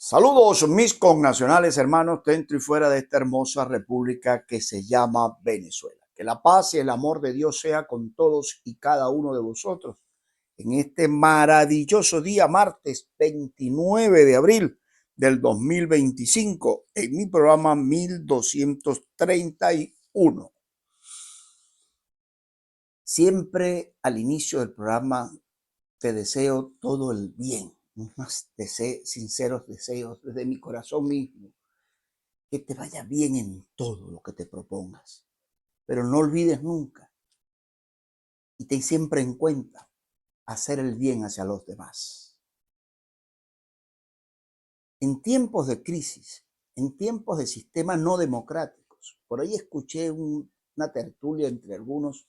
Saludos mis connacionales, hermanos, dentro y fuera de esta hermosa república que se llama Venezuela. Que la paz y el amor de Dios sea con todos y cada uno de vosotros en este maravilloso día, martes 29 de abril del 2025, en mi programa 1231. Siempre al inicio del programa te deseo todo el bien. Mis más sinceros deseos desde mi corazón mismo, que te vaya bien en todo lo que te propongas, pero no olvides nunca y ten siempre en cuenta hacer el bien hacia los demás. En tiempos de crisis, en tiempos de sistemas no democráticos, por ahí escuché una tertulia entre algunos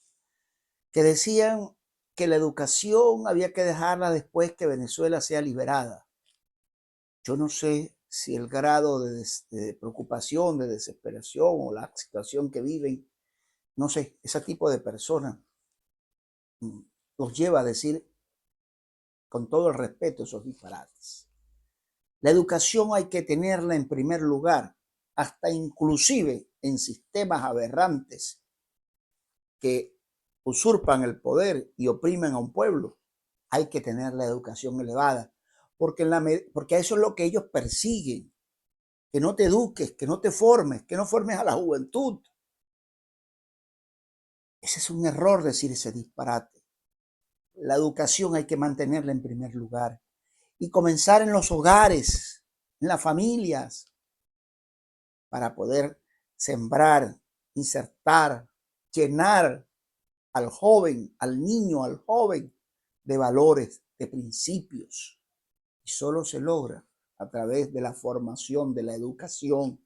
que decían que la educación había que dejarla después que Venezuela sea liberada. Yo no sé si el grado de preocupación, de desesperación o la situación que viven, no sé, ese tipo de personas los lleva a decir con todo el respeto esos disparates. La educación hay que tenerla en primer lugar, hasta inclusive en sistemas aberrantes que usurpan el poder y oprimen a un pueblo. Hay que tener la educación elevada, porque a eso es lo que ellos persiguen, que no te eduques, que no te formes, que no formes a la juventud. Ese es un error decir ese disparate. La educación hay que mantenerla en primer lugar y comenzar en los hogares, en las familias, para poder sembrar, insertar, llenar al joven, al niño, al joven de valores, de principios. Y solo se logra a través de la formación, de la educación.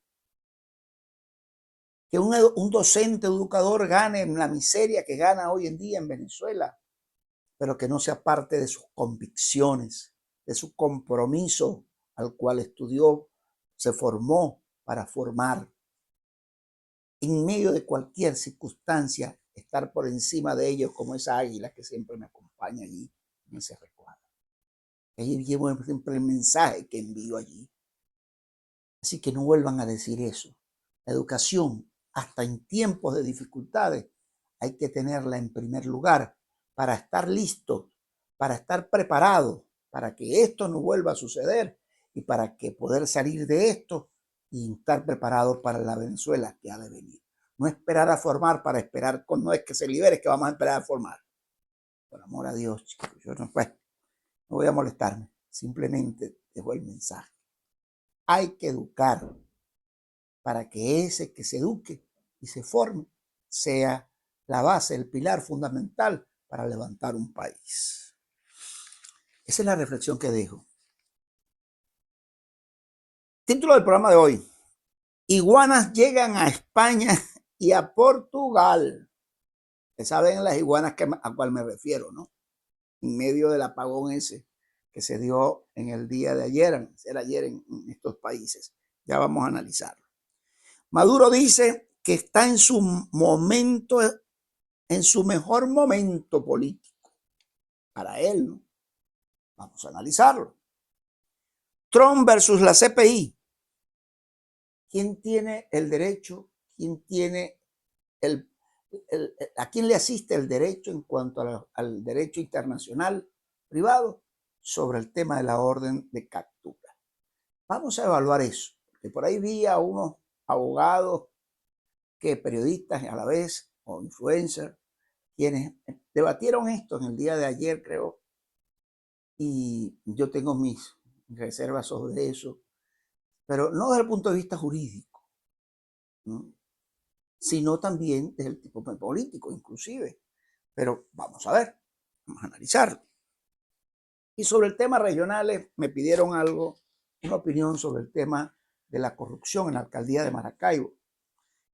Que un docente educador gane la miseria que gana hoy en día en Venezuela, pero que no sea parte de sus convicciones, de su compromiso al cual estudió, se formó para formar. En medio de cualquier circunstancia, estar por encima de ellos como esa águila que siempre me acompaña allí en ese recuadro. Ahí llevo siempre el mensaje que envío allí. Así que no vuelvan a decir eso. La educación, hasta en tiempos de dificultades, hay que tenerla en primer lugar para estar listos, para estar preparados, para que esto no vuelva a suceder y para que poder salir de esto y estar preparados para la Venezuela que ha de venir. No esperar a formar para esperar, no es que se libere, es que vamos a esperar a formar. Por amor a Dios, chicos, yo no voy a molestarme, simplemente dejo el mensaje. Hay que educar para que ese que se eduque y se forme sea la base, el pilar fundamental para levantar un país. Esa es la reflexión que dejo. Título del programa de hoy: iguanas llegan a España y a Portugal. Ustedes saben las iguanas a cual me refiero, ¿no? En medio del apagón ese que se dio en el día de ayer, en estos países. Ya vamos a analizarlo. Maduro dice que está en su momento, en su mejor momento político. Para él, ¿no? Vamos a analizarlo. Trump versus la CPI. ¿Quién tiene el derecho? ¿Quién tiene a quién le asiste el derecho en cuanto al derecho internacional privado sobre el tema de la orden de captura? Vamos a evaluar eso. Porque por ahí vi a unos abogados, periodistas a la vez, o influencers, quienes debatieron esto en el día de ayer, creo, y yo tengo mis reservas sobre eso, pero no desde el punto de vista jurídico, ¿no? Sino también desde el tipo político, inclusive. Pero vamos a ver, vamos a analizarlo. Y sobre el tema regionales, me pidieron algo, una opinión sobre el tema de la corrupción en la alcaldía de Maracaibo.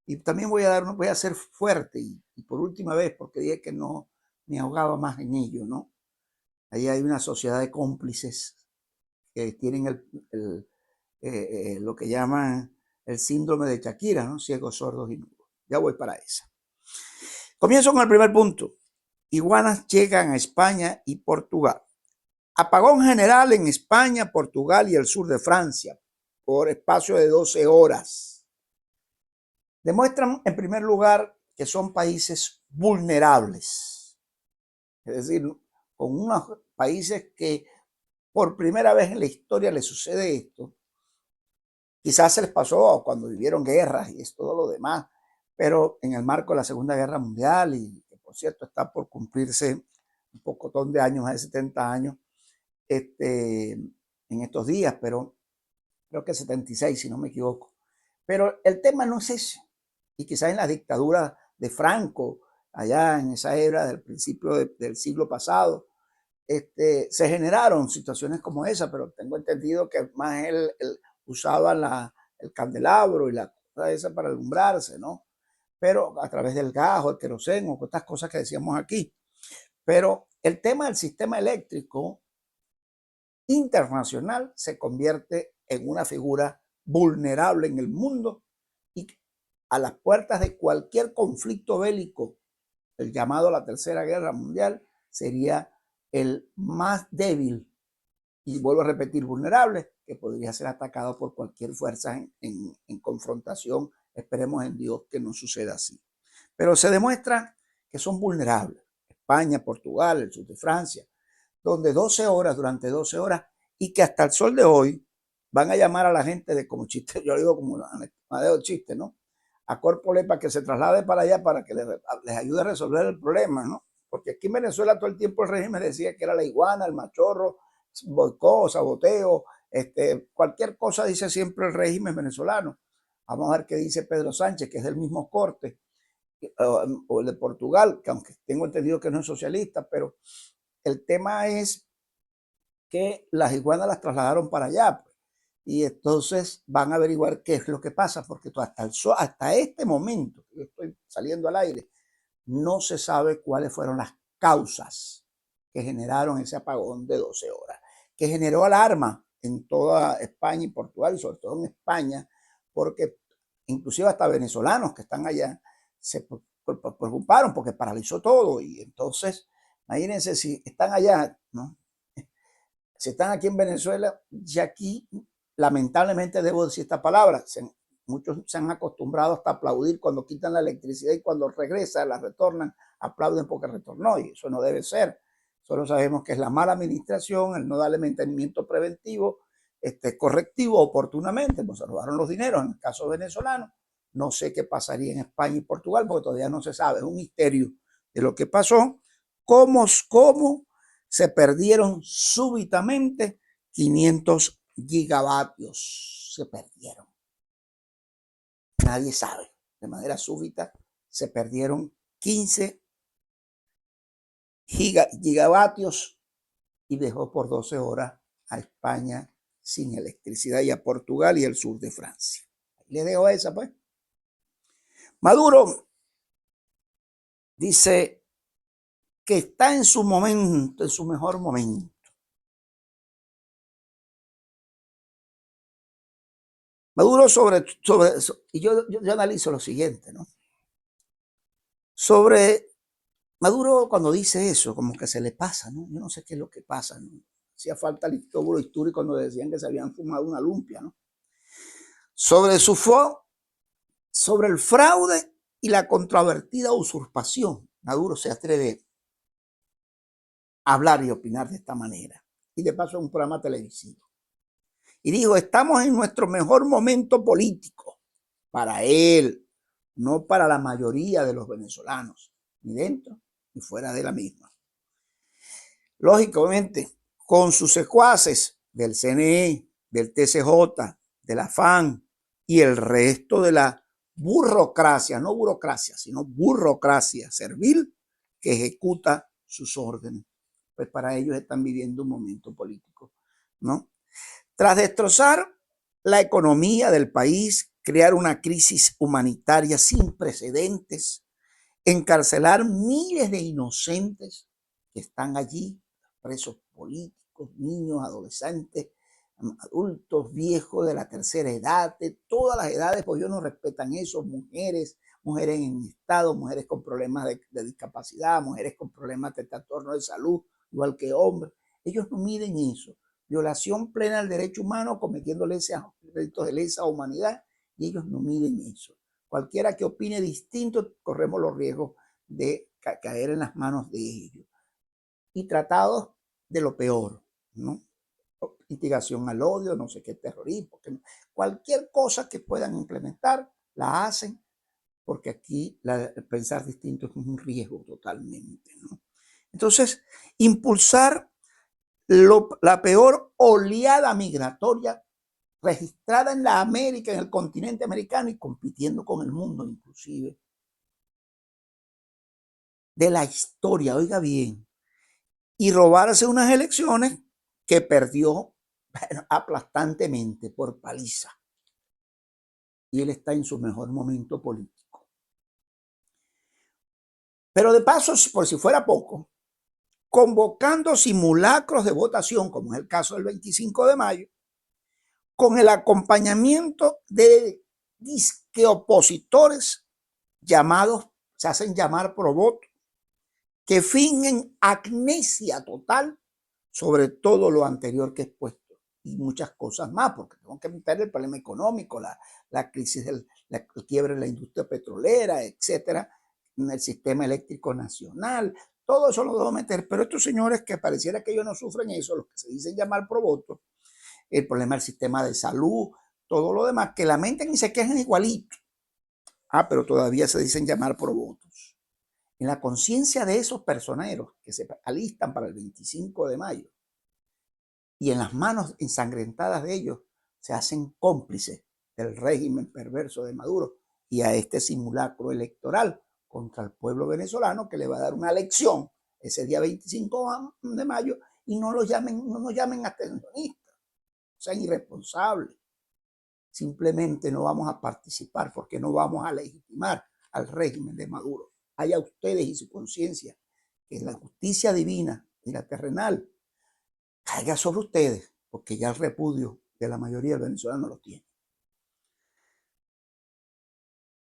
Y también voy a ser fuerte y por última vez, porque dije que no me ahogaba más en ello, ¿no? Ahí hay una sociedad de cómplices que tienen lo que llaman el síndrome de Shakira, ¿no? Ciegos, sordos y mudos. Ya voy para esa. Comienzo con el primer punto. Iguanas llegan a España y Portugal. Apagón general en España, Portugal y el sur de Francia. por espacio de 12 horas. Demuestran, en primer lugar, que son países vulnerables, es decir, con unos países que por primera vez en la historia les sucede esto. Quizás se les pasó cuando vivieron guerras y es todo lo demás, pero en el marco de la Segunda Guerra Mundial, y que por cierto está por cumplirse un pocotón de años, más de 70 años, en estos días, pero creo que 76, si no me equivoco. Pero el tema no es ese. Y quizás en la dictadura de Franco, allá en esa era del principio del siglo pasado, se generaron situaciones como esa, pero tengo entendido que más él usaba el candelabro y la cosa esa para alumbrarse, ¿no? Pero a través del gas o el queroseno, estas cosas que decíamos aquí. Pero el tema del sistema eléctrico internacional se convierte en una figura vulnerable en el mundo y a las puertas de cualquier conflicto bélico, el llamado la Tercera Guerra Mundial, sería el más débil y vuelvo a repetir, vulnerable, que podría ser atacado por cualquier fuerza en confrontación. Esperemos en Dios que no suceda así. Pero se demuestra que son vulnerables. España, Portugal, el sur de Francia, donde 12 horas, durante 12 horas, y que hasta el sol de hoy van a llamar a la gente de como chiste, yo digo como de chiste, ¿no? A Corpole para que se traslade para allá para que les ayude a resolver el problema, ¿no? Porque aquí en Venezuela todo el tiempo el régimen decía que era la iguana, el machorro, boicot, saboteo, cualquier cosa dice siempre el régimen venezolano. Vamos a ver qué dice Pedro Sánchez, que es del mismo corte, o el de Portugal, que aunque tengo entendido que no es socialista, pero el tema es que las iguanas las trasladaron para allá, pues, y entonces van a averiguar qué es lo que pasa, porque hasta este momento, yo estoy saliendo al aire, no se sabe cuáles fueron las causas que generaron ese apagón de 12 horas, que generó alarma en toda España y Portugal, y sobre todo en España, porque inclusive hasta venezolanos que están allá se preocuparon porque paralizó todo. Y entonces, imagínense si están allá, ¿no? Si están aquí en Venezuela, ya aquí, lamentablemente debo decir esta palabra, muchos se han acostumbrado hasta a aplaudir cuando quitan la electricidad y cuando regresa, la retornan, aplauden porque retornó, y eso no debe ser. Solo sabemos que es la mala administración, el no darle mantenimiento preventivo, correctivo oportunamente, pues se robaron los dineros en el caso venezolano. No sé qué pasaría en España y Portugal porque todavía no se sabe, es un misterio de lo que pasó. ¿Cómo se perdieron súbitamente 500 gigavatios? Se perdieron. Nadie sabe. De manera súbita se perdieron 15 gigavatios y dejó por 12 horas a España sin electricidad y a Portugal y el sur de Francia. Le dejo esa, pues. Maduro dice que está en su momento, en su mejor momento. Maduro y yo analizo lo siguiente, ¿no? Sobre Maduro cuando dice eso, como que se le pasa, ¿no? Yo no sé qué es lo que pasa, ¿no? Hacía falta el histórico histórico cuando decían que se habían fumado una lumpia, ¿no? Sobre sobre el fraude y la controvertida usurpación, Maduro se atreve a hablar y opinar de esta manera. Y de paso en un programa televisivo. Y dijo, estamos en nuestro mejor momento político, para él, no para la mayoría de los venezolanos, ni dentro ni fuera de la misma. Lógicamente, con sus secuaces del CNE, del TCJ, de la FAN y el resto de la burocracia, no burocracia, sino burocracia servil que ejecuta sus órdenes. Pues para ellos están viviendo un momento político, ¿no? Tras destrozar la economía del país, crear una crisis humanitaria sin precedentes, encarcelar miles de inocentes que están allí, presos políticos, niños, adolescentes, adultos, viejos de la tercera edad, de todas las edades, pues ellos no respetan eso, mujeres en estado, mujeres con problemas de discapacidad, mujeres con problemas de trastorno de salud, igual que hombres. Ellos no miden eso. Violación plena del derecho humano cometiéndole delitos de lesa humanidad y ellos no miden eso. Cualquiera que opine distinto, corremos los riesgos de caer en las manos de ellos. Y tratados de lo peor, ¿no? Instigación al odio, no sé qué, terrorismo, cualquier cosa que puedan implementar, la hacen, porque aquí pensar distinto es un riesgo totalmente, ¿no? Entonces, impulsar la peor oleada migratoria registrada en la América, en el continente americano y compitiendo con el mundo inclusive, de la historia, oiga bien, y robarse unas elecciones que perdió, bueno, aplastantemente por paliza. Y él está en su mejor momento político. Pero de paso, por si fuera poco, convocando simulacros de votación, como es el caso del 25 de mayo, con el acompañamiento de disque opositores llamados, se hacen llamar pro voto, que fingen amnesia total sobre todo lo anterior que he expuesto y muchas cosas más, porque tengo que meter el problema económico, la crisis, la quiebre de la industria petrolera, etcétera, en el sistema eléctrico nacional, todo eso lo debo meter, pero estos señores que pareciera que ellos no sufren eso, los que se dicen llamar pro voto, el problema del sistema de salud, todo lo demás, que lamenten y se quejan igualito. Pero todavía se dicen llamar pro votos. En la conciencia de esos personeros que se alistan para el 25 de mayo y en las manos ensangrentadas de ellos se hacen cómplices del régimen perverso de Maduro y a este simulacro electoral contra el pueblo venezolano que le va a dar una lección ese día 25 de mayo y no nos llamen abstencionistas, sean irresponsables. Simplemente no vamos a participar porque no vamos a legitimar al régimen de Maduro. Haya ustedes y su conciencia que la justicia divina y la terrenal caiga sobre ustedes, porque ya el repudio de la mayoría de venezolanos lo tiene.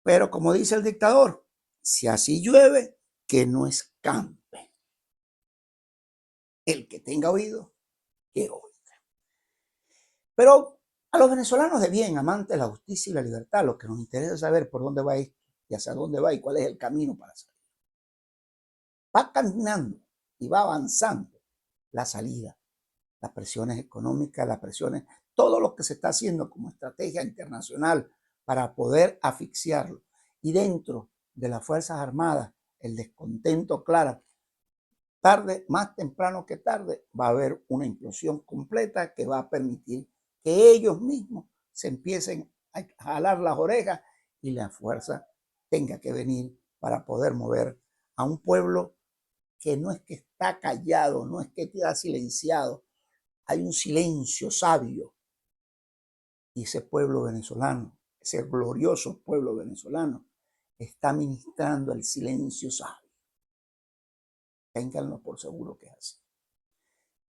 Pero como dice el dictador, si así llueve, que no escampe. El que tenga oído, que oiga. Pero a los venezolanos de bien, amantes de la justicia y la libertad, lo que nos interesa es saber por dónde va esto y hacia dónde va y cuál es el camino para salir. Va caminando y va avanzando la salida, las presiones económicas, las presiones, todo lo que se está haciendo como estrategia internacional para poder asfixiarlo. Y dentro de las Fuerzas Armadas, el descontento, claro, tarde, más temprano que tarde, va a haber una implosión completa que va a permitir que ellos mismos se empiecen a jalar las orejas y la fuerza tenga que venir para poder mover a un pueblo que no es que está callado, no es que está silenciado, hay un silencio sabio. Y ese pueblo venezolano, ese glorioso pueblo venezolano, está ministrando el silencio sabio. Ténganlo por seguro que es así.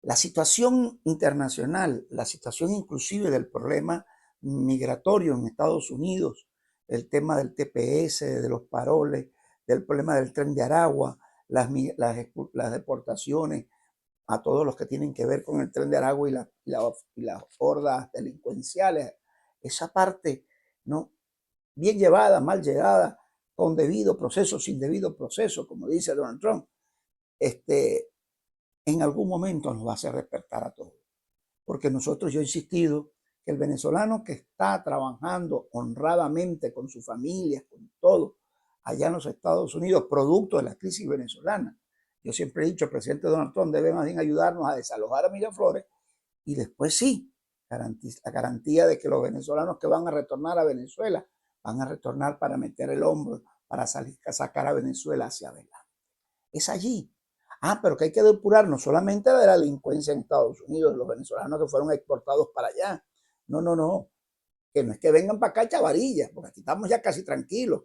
La situación internacional, la situación inclusive del problema migratorio en Estados Unidos, el tema del TPS, de los paroles, del problema del Tren de Aragua, las deportaciones a todos los que tienen que ver con el Tren de Aragua y las hordas delincuenciales, esa parte, ¿no?, bien llevada, mal llevada, con debido proceso, sin debido proceso, como dice Donald Trump, en algún momento nos va a hacer despertar a todos. Porque yo he insistido que el venezolano que está trabajando honradamente con su familia, con todo, allá en los Estados Unidos, producto de la crisis venezolana, yo siempre he dicho, el presidente Donald Trump debe más bien ayudarnos a desalojar a Miraflores y después sí, la garantía de que los venezolanos que van a retornar a Venezuela van a retornar para meter el hombro, para sacar a Venezuela hacia adelante. Es allí. Pero que hay que depurar no solamente de la delincuencia en Estados Unidos, de los venezolanos que fueron exportados para allá. No. Que no es que vengan para acá chavarillas, porque aquí estamos ya casi tranquilos.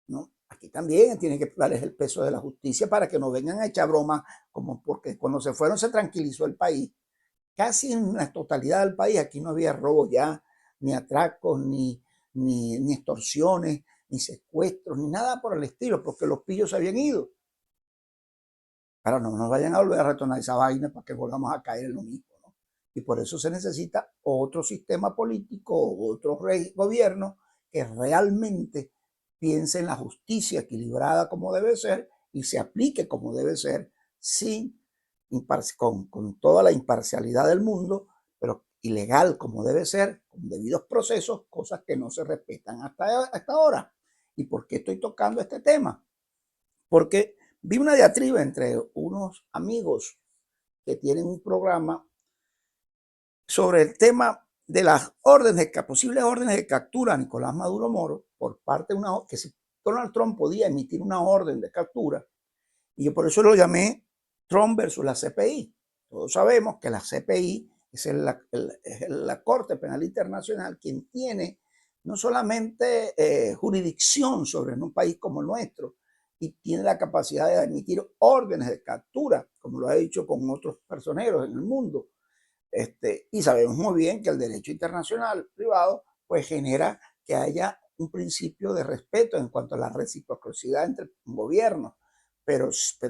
¿No? Aquí también tiene que darles el peso de la justicia para que no vengan a echar bromas, como porque cuando se fueron se tranquilizó el país. Casi en la totalidad del país aquí no había robo ya, ni atracos, ni extorsiones, ni secuestros, ni nada por el estilo, porque los pillos se habían ido. Ahora no nos vayan a volver a retornar esa vaina para que volvamos a caer en lo mismo, ¿no? Y por eso se necesita otro sistema político, otro gobierno que realmente piense en la justicia equilibrada como debe ser y se aplique como debe ser, sin con toda la imparcialidad del mundo, pero ilegal como debe ser, con debidos procesos, cosas que no se respetan hasta ahora. ¿Y por qué estoy tocando este tema? Porque vi una diatriba entre unos amigos que tienen un programa sobre el tema de las órdenes, posibles órdenes de captura a Nicolás Maduro Moro por parte de que si Donald Trump podía emitir una orden de captura, y yo por eso lo llamé Trump versus la CPI. Todos sabemos que la CPI es la Corte Penal Internacional quien tiene no solamente jurisdicción sobre un país como el nuestro, y tiene la capacidad de emitir órdenes de captura, como lo ha hecho con otros personeros en el mundo. Y sabemos muy bien que el derecho internacional privado pues genera que haya un principio de respeto en cuanto a la reciprocidad entre gobiernos, pero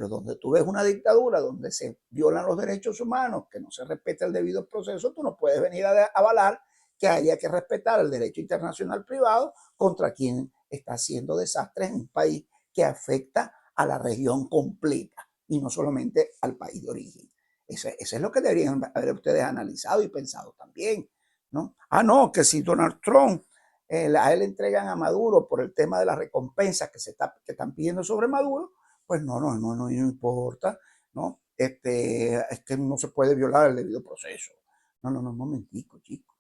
donde tú ves una dictadura donde se violan los derechos humanos, que no se respeta el debido proceso, tú no puedes venir a avalar que haya que respetar el derecho internacional privado contra quien está haciendo desastres en un país que afecta a la región completa y no solamente al país de origen. Eso es lo que deberían haber ustedes analizado y pensado también, ¿no? No, que si Donald Trump a él le entregan a Maduro por el tema de las recompensas que están pidiendo sobre Maduro, pues no importa, ¿no? Es que no se puede violar el debido proceso. No, momentico, chico.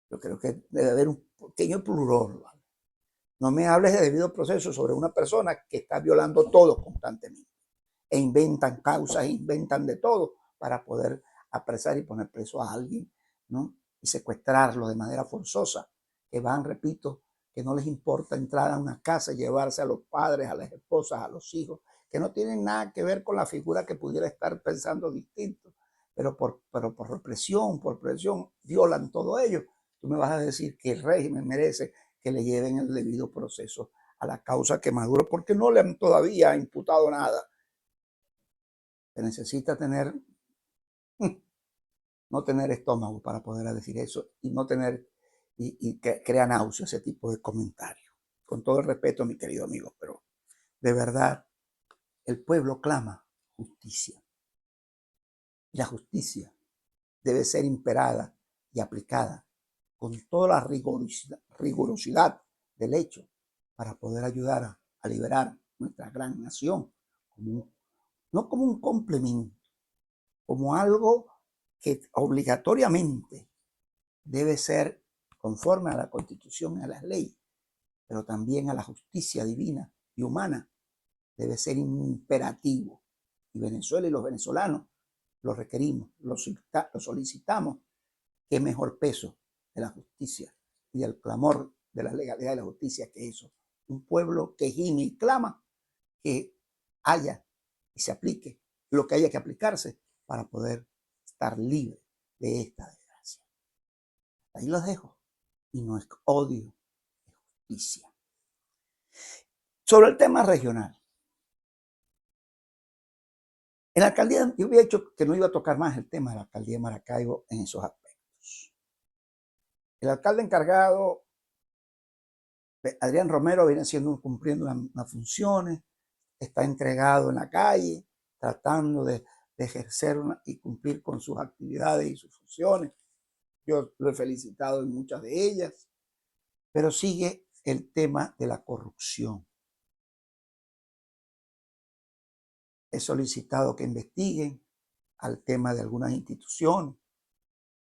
Yo creo que debe haber un pequeño plurón, ¿vale? No me hables de debido proceso sobre una persona que está violando todo constantemente. E inventan causas, inventan de todo para poder apresar y poner preso a alguien, ¿no? Y secuestrarlo de manera forzosa, que van, repito, que no les importa entrar a una casa y llevarse a los padres, a las esposas, a los hijos, que no tienen nada que ver con la figura que pudiera estar pensando distinto, pero por represión, por presión, violan todo ello. Tú me vas a decir que el régimen merece que le lleven el debido proceso a la causa que Maduro, porque no le han todavía imputado nada. Se necesita tener, no tener estómago para poder decir eso y no tener, y que crea náusea ese tipo de comentarios. Con todo el respeto, mi querido amigo, pero de verdad, el pueblo clama justicia. Y la justicia debe ser imperada y aplicada con toda la rigurosidad del hecho para poder ayudar a liberar nuestra gran nación, no como un complemento, como algo que obligatoriamente debe ser conforme a la Constitución y a las leyes, pero también a la justicia divina y humana, debe ser imperativo. Y Venezuela y los venezolanos lo requerimos, lo solicitamos. Qué mejor peso de la justicia y del clamor de la legalidad y la justicia que eso. Un pueblo que gime y clama que haya y se aplique lo que haya que aplicarse para poder estar libre de esta desgracia. Ahí los dejo. Y no es odio, es justicia. Sobre el tema regional. En la alcaldía, yo había dicho que no iba a tocar más el tema de la alcaldía de Maracaibo en esos aspectos. El alcalde encargado, Adrián Romero, viene cumpliendo unas funciones, está entregado en la calle, tratando de ejercer y cumplir con sus actividades y sus funciones. Yo lo he felicitado en muchas de ellas, pero sigue el tema de la corrupción. He solicitado que investiguen al tema de algunas instituciones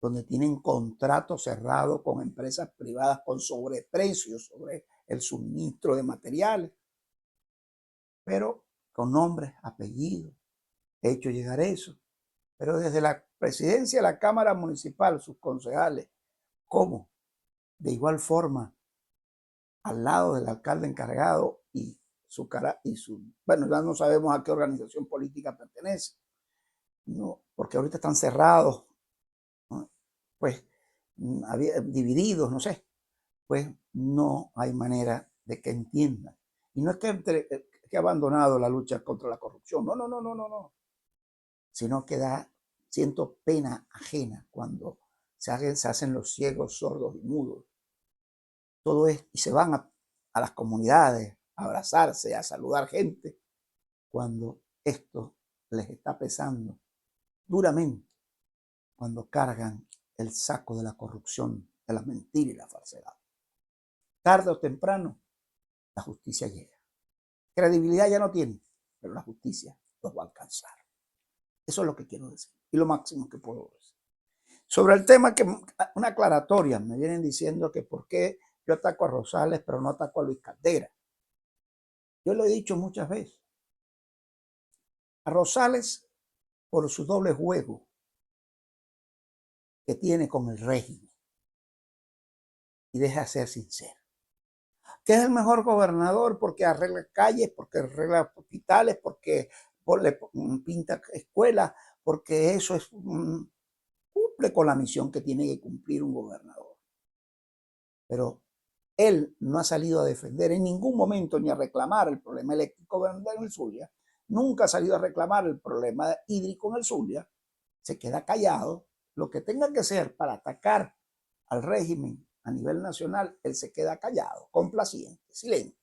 donde tienen contratos cerrados con empresas privadas con sobreprecios sobre el suministro de materiales, pero con nombres, apellidos. He hecho llegar eso. Pero desde la presidencia de la Cámara Municipal, sus concejales, ¿cómo? De igual forma, al lado del alcalde encargado y bueno, ya no sabemos a qué organización política pertenece, ¿no? Porque ahorita están cerrados, ¿no? Pues divididos, no sé, pues no hay manera de que entiendan. Y no es que ha abandonado la lucha contra la corrupción, no, sino que siento pena ajena cuando se hacen los ciegos, sordos y mudos. Todo es, y se van a las comunidades a abrazarse, a saludar gente, cuando esto les está pesando duramente, cuando cargan el saco de la corrupción, de la mentira y la falsedad. Tarde o temprano, la justicia llega. Credibilidad ya no tiene, pero la justicia los va a alcanzar. Eso es lo que quiero decir y lo máximo que puedo decir. Sobre el tema, que una aclaratoria, me vienen diciendo que por qué yo ataco a Rosales pero no ataco a Luis Caldera. Yo lo he dicho muchas veces. A Rosales, por su doble juego que tiene con el régimen, y deja de ser sincero, que es el mejor gobernador porque arregla calles, porque arregla hospitales, porque le pinta escuelas, porque eso es cumple con la misión que tiene que cumplir un gobernador. Pero él no ha salido a defender en ningún momento ni a reclamar el problema eléctrico en el Zulia, nunca ha salido a reclamar el problema hídrico en el Zulia, se queda callado. Lo que tenga que ser para atacar al régimen a nivel nacional, él se queda callado, complaciente, silente.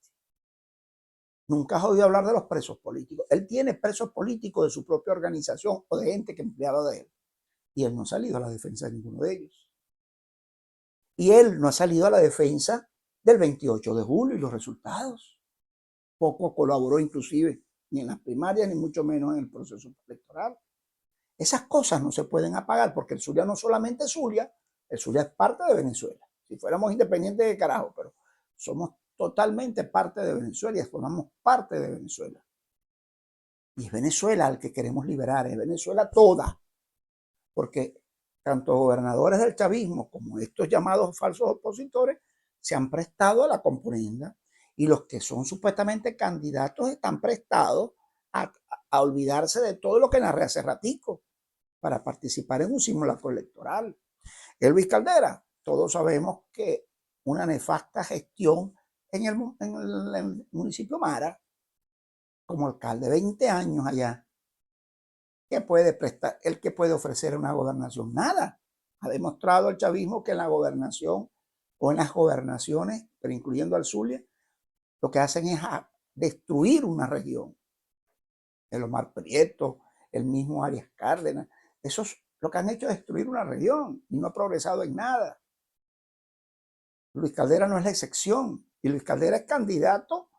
Nunca has oído hablar de los presos políticos. Él tiene presos políticos de su propia organización o de gente que empleaba de él. Y él no ha salido a la defensa de ninguno de ellos. Y él no ha salido a la defensa del 28 de julio y los resultados. Poco colaboró inclusive ni en las primarias ni mucho menos en el proceso electoral. Esas cosas no se pueden apagar porque el Zulia no solamente es Zulia, el Zulia es parte de Venezuela. Si fuéramos independientes de carajo, pero somos totalmente parte de Venezuela y formamos parte de Venezuela. Y es Venezuela al que queremos liberar, es Venezuela toda. Porque tanto gobernadores del chavismo como estos llamados falsos opositores se han prestado a la componenda, y los que son supuestamente candidatos están prestados a olvidarse de todo lo que narré hace ratico para participar en un simulacro electoral. Luis Caldera, todos sabemos que una nefasta gestión en el municipio Mara, como alcalde, 20 años allá. ¿Qué puede prestar? ¿El que puede ofrecer una gobernación? Nada. Ha demostrado el chavismo que en la gobernación o en las gobernaciones, pero incluyendo al Zulia, lo que hacen es destruir una región. El Omar Prieto, el mismo Arias Cárdenas, eso es lo que han hecho, es destruir una región y no ha progresado en nada. Luis Caldera no es la excepción, y Luis Caldera es candidato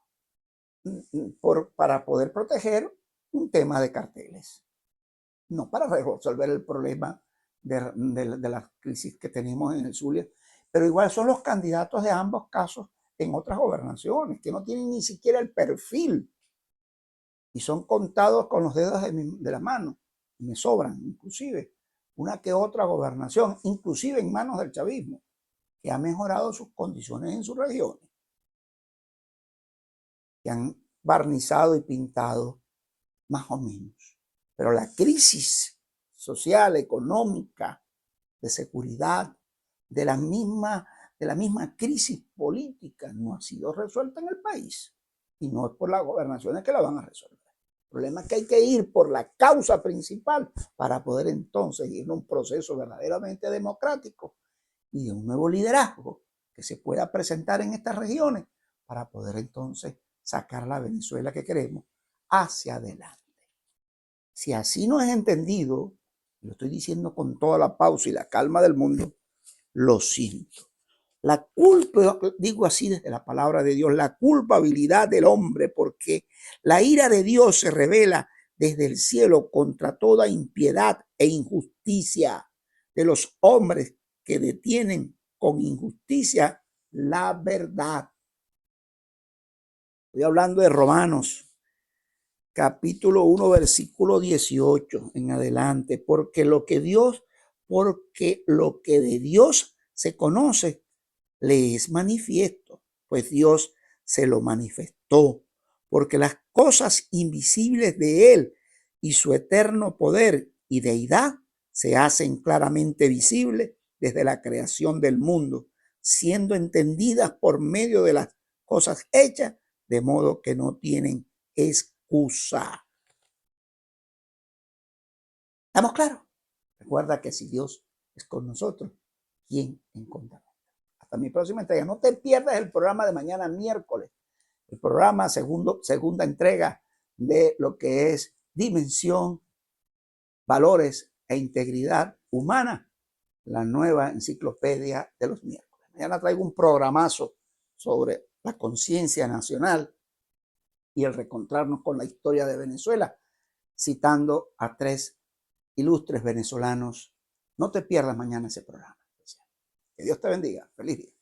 para poder proteger un tema de carteles, no para resolver el problema de la crisis que tenemos en el Zulia, pero igual son los candidatos de ambos casos en otras gobernaciones que no tienen ni siquiera el perfil y son contados con los dedos de la mano, y me sobran inclusive una que otra gobernación, inclusive en manos del chavismo, que ha mejorado sus condiciones en sus regiones, que han barnizado y pintado más o menos. Pero la crisis social, económica, de seguridad, de la misma crisis política no ha sido resuelta en el país. Y no es por las gobernaciones que la van a resolver. El problema es que hay que ir por la causa principal para poder entonces ir a un proceso verdaderamente democrático y de un nuevo liderazgo que se pueda presentar en estas regiones para poder entonces sacar la Venezuela que queremos hacia adelante. Si así no es entendido, lo estoy diciendo con toda la pausa y la calma del mundo, lo siento. La culpa, digo así desde la palabra de Dios, la culpabilidad del hombre, porque la ira de Dios se revela desde el cielo contra toda impiedad e injusticia de los hombres que detienen con injusticia la verdad. Estoy hablando de Romanos, capítulo 1, versículo 18 en adelante, porque lo que de Dios se conoce le es manifiesto, pues Dios se lo manifestó, porque las cosas invisibles de él y su eterno poder y deidad se hacen claramente visibles desde la creación del mundo, siendo entendidas por medio de las cosas hechas, de modo que no tienen excusa. ¿Estamos claros? recuerda que si Dios es con nosotros, ¿quién en contra? Hasta mi próxima entrega. No te pierdas el programa de mañana miércoles. El programa segunda entrega de lo que es dimensión, valores e integridad humana, la nueva enciclopedia de los miércoles. Mañana traigo un programazo sobre la conciencia nacional y el reencontrarnos con la historia de Venezuela, citando a 3 ilustres venezolanos. No te pierdas mañana ese programa. Que Dios te bendiga. Feliz día.